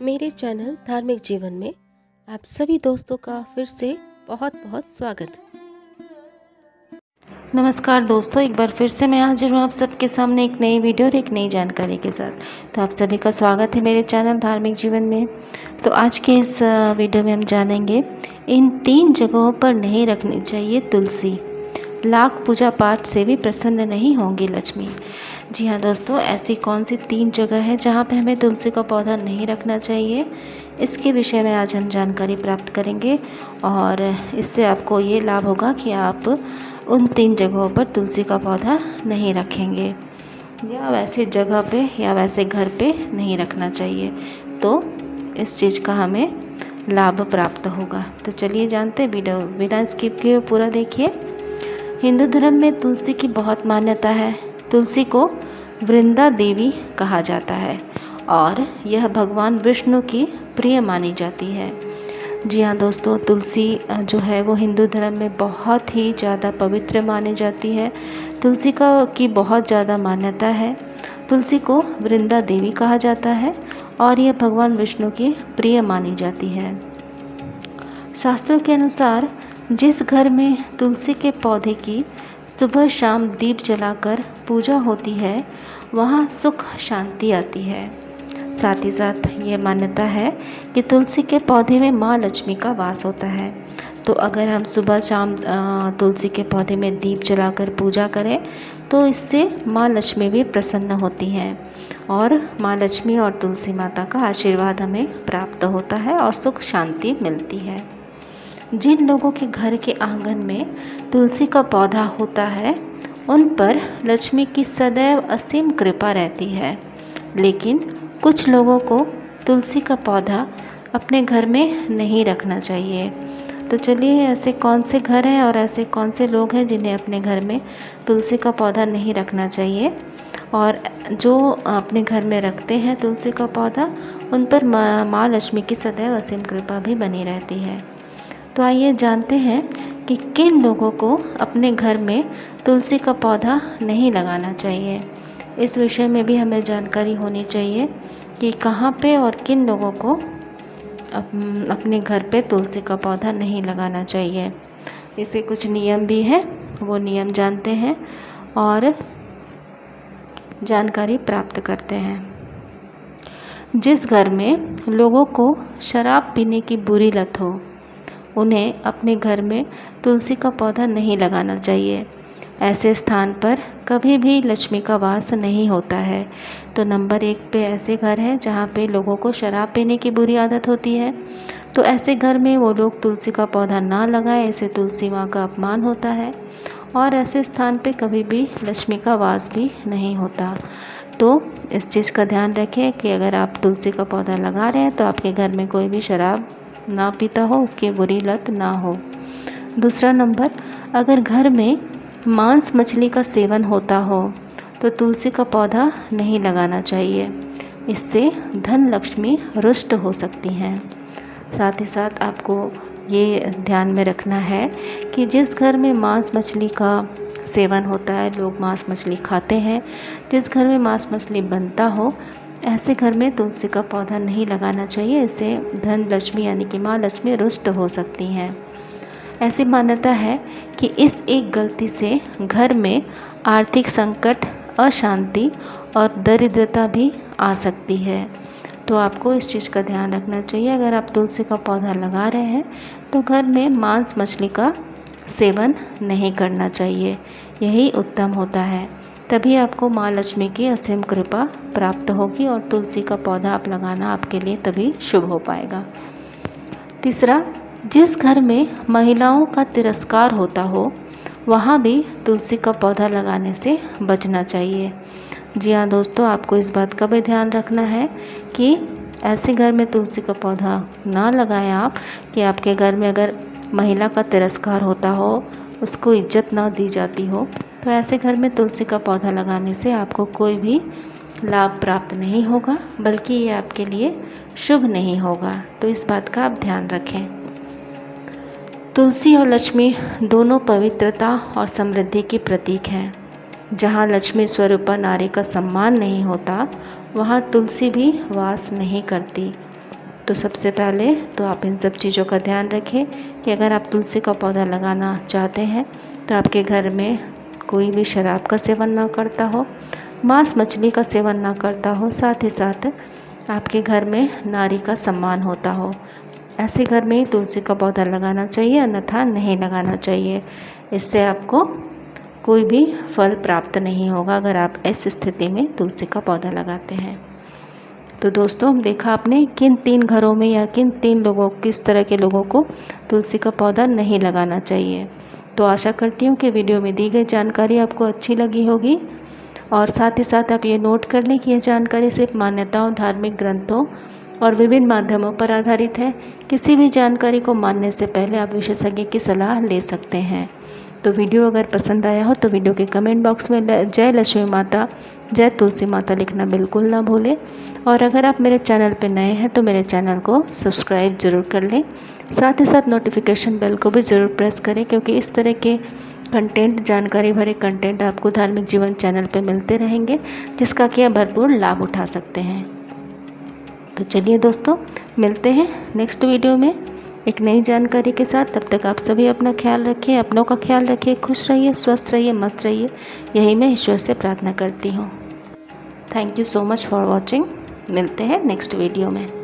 मेरे चैनल धार्मिक जीवन में आप सभी दोस्तों का फिर से बहुत बहुत स्वागत। नमस्कार दोस्तों, एक बार फिर से मैं हाजिर हूँ आप सबके सामने एक नई वीडियो और एक नई जानकारी के साथ। तो आप सभी का स्वागत है मेरे चैनल धार्मिक जीवन में। तो आज के इस वीडियो में हम जानेंगे इन 3 जगहों पर नहीं रखनी चाहिए तुलसी। लाख पूजा पाठ से भी प्रसन्न नहीं होंगी लक्ष्मी। जी हाँ दोस्तों, ऐसी कौन सी 3 जगह है जहाँ पे हमें तुलसी का पौधा नहीं रखना चाहिए, इसके विषय में आज हम जानकारी प्राप्त करेंगे। और इससे आपको ये लाभ होगा कि आप उन 3 जगहों पर तुलसी का पौधा नहीं रखेंगे या वैसे जगह पे या वैसे घर पे नहीं रखना चाहिए, तो इस चीज़ का हमें लाभ प्राप्त होगा। तो चलिए जानते हैं, वीडियो बिना स्किप किए पूरा देखिए। हिंदू धर्म में तुलसी की बहुत मान्यता है। तुलसी को वृंदा देवी कहा जाता है और यह भगवान विष्णु की प्रिय मानी जाती है। जी हाँ दोस्तों, तुलसी जो है वो हिंदू धर्म में बहुत ही ज़्यादा पवित्र मानी जाती है। तुलसी की बहुत ज़्यादा मान्यता है। तुलसी को वृंदा देवी कहा जाता है और यह भगवान विष्णु की प्रिय मानी जाती है। शास्त्रों के अनुसार जिस घर में तुलसी के पौधे की सुबह शाम दीप जलाकर पूजा होती है, वहाँ सुख शांति आती है। साथ ही साथ ये मान्यता है कि तुलसी के पौधे में माँ लक्ष्मी का वास होता है। तो अगर हम सुबह शाम तुलसी के पौधे में दीप जलाकर पूजा करें तो इससे माँ लक्ष्मी भी प्रसन्न होती हैं और माँ लक्ष्मी और तुलसी माता का आशीर्वाद हमें प्राप्त होता है और सुख शांति मिलती है। जिन लोगों के घर के आंगन में तुलसी का पौधा होता है उन पर लक्ष्मी की सदैव असीम कृपा रहती है, लेकिन कुछ लोगों को तुलसी का पौधा अपने घर में नहीं रखना चाहिए। तो चलिए, ऐसे कौन से घर हैं और ऐसे कौन से लोग हैं जिन्हें अपने घर में तुलसी का पौधा नहीं रखना चाहिए, और जो अपने घर में रखते हैं तुलसी का पौधा उन पर माँ लक्ष्मी की सदैव असीम कृपा भी बनी रहती है। तो आइए जानते हैं कि किन लोगों को अपने घर में तुलसी का पौधा नहीं लगाना चाहिए। इस विषय में भी हमें जानकारी होनी चाहिए कि कहाँ पे और किन लोगों को अपने घर पे तुलसी का पौधा नहीं लगाना चाहिए। इसके कुछ नियम भी हैं, वो नियम जानते हैं और जानकारी प्राप्त करते हैं। जिस घर में लोगों को शराब पीने की बुरी लत हो, उन्हें अपने घर में तुलसी का पौधा नहीं लगाना चाहिए। ऐसे स्थान पर कभी भी लक्ष्मी का वास नहीं होता है। तो नंबर 1 पे ऐसे घर हैं जहाँ पे लोगों को शराब पीने की बुरी आदत होती है, तो ऐसे घर में वो लोग तुलसी का पौधा ना लगाएं, ऐसे तुलसी माँ का अपमान होता है और ऐसे स्थान पे कभी भी लक्ष्मी का वास भी नहीं होता। तो इस चीज़ का ध्यान रखें कि अगर आप तुलसी का पौधा लगा रहे हैं तो आपके घर में कोई भी शराब ना पीता हो, उसकी बुरी लत ना हो। दूसरा नंबर, अगर घर में मांस मछली का सेवन होता हो तो तुलसी का पौधा नहीं लगाना चाहिए। इससे धन लक्ष्मी रुष्ट हो सकती हैं। साथ ही साथ आपको ये ध्यान में रखना है कि जिस घर में मांस मछली का सेवन होता है, लोग मांस मछली खाते हैं, जिस घर में मांस मछली बनता हो, ऐसे घर में तुलसी का पौधा नहीं लगाना चाहिए। इससे धन लक्ष्मी यानी कि माँ लक्ष्मी रुष्ट हो सकती हैं। ऐसी मान्यता है कि इस एक गलती से घर में आर्थिक संकट, अशांति और दरिद्रता भी आ सकती है। तो आपको इस चीज़ का ध्यान रखना चाहिए। अगर आप तुलसी का पौधा लगा रहे हैं तो घर में मांस मछली का सेवन नहीं करना चाहिए, यही उत्तम होता है। तभी आपको माँ लक्ष्मी की असीम कृपा प्राप्त होगी और तुलसी का पौधा आप लगाना आपके लिए तभी शुभ हो पाएगा। तीसरा, जिस घर में महिलाओं का तिरस्कार होता हो, वहाँ भी तुलसी का पौधा लगाने से बचना चाहिए। जी हाँ दोस्तों, आपको इस बात का भी ध्यान रखना है कि ऐसे घर में तुलसी का पौधा ना लगाएं आप कि आपके घर में अगर महिला का तिरस्कार होता हो, उसको इज्जत ना दी जाती हो, तो ऐसे घर में तुलसी का पौधा लगाने से आपको कोई भी लाभ प्राप्त नहीं होगा, बल्कि ये आपके लिए शुभ नहीं होगा। तो इस बात का आप ध्यान रखें। तुलसी और लक्ष्मी दोनों पवित्रता और समृद्धि की प्रतीक हैं। जहाँ लक्ष्मी स्वरूपा नारी का सम्मान नहीं होता, वहाँ तुलसी भी वास नहीं करती। तो सबसे पहले तो आप इन सब चीज़ों का ध्यान रखें कि अगर आप तुलसी का पौधा लगाना चाहते हैं तो आपके घर में कोई भी शराब का सेवन ना करता हो, मांस मछली का सेवन ना करता हो, साथ ही साथ आपके घर में नारी का सम्मान होता हो। ऐसे घर में ही तुलसी का पौधा लगाना चाहिए, अन्यथा नहीं लगाना चाहिए। इससे आपको कोई भी फल प्राप्त नहीं होगा अगर आप इस स्थिति में तुलसी का पौधा लगाते हैं। तो दोस्तों, देखा आपने किन 3 घरों में या किन 3 लोगों, किस तरह के लोगों को तुलसी का पौधा नहीं लगाना चाहिए। तो आशा करती हूँ कि वीडियो में दी गई जानकारी आपको अच्छी लगी होगी और साथ ही साथ आप ये नोट कर लें कि यह जानकारी सिर्फ मान्यताओं, धार्मिक ग्रंथों और विभिन्न माध्यमों पर आधारित है। किसी भी जानकारी को मानने से पहले आप विशेषज्ञ की सलाह ले सकते हैं। तो वीडियो अगर पसंद आया हो तो वीडियो के कमेंट बॉक्स में जय लक्ष्मी माता, जय तुलसी माता लिखना बिल्कुल ना भूलें। और अगर आप मेरे चैनल पर नए हैं तो मेरे चैनल को सब्सक्राइब ज़रूर कर लें। साथ ही साथ नोटिफिकेशन बेल को भी ज़रूर प्रेस करें, क्योंकि इस तरह के कंटेंट, जानकारी भरे कंटेंट आपको धार्मिक जीवन चैनल पे मिलते रहेंगे, जिसका कि आप भरपूर लाभ उठा सकते हैं। तो चलिए दोस्तों, मिलते हैं नेक्स्ट वीडियो में एक नई जानकारी के साथ। तब तक आप सभी अपना ख्याल रखें, अपनों का ख्याल रखिए, खुश रहिए, स्वस्थ रहिए, मस्त रहिए। यही मैं ईश्वर से प्रार्थना करती हूँ। Thank you so much for watching. मिलते हैं नेक्स्ट वीडियो में।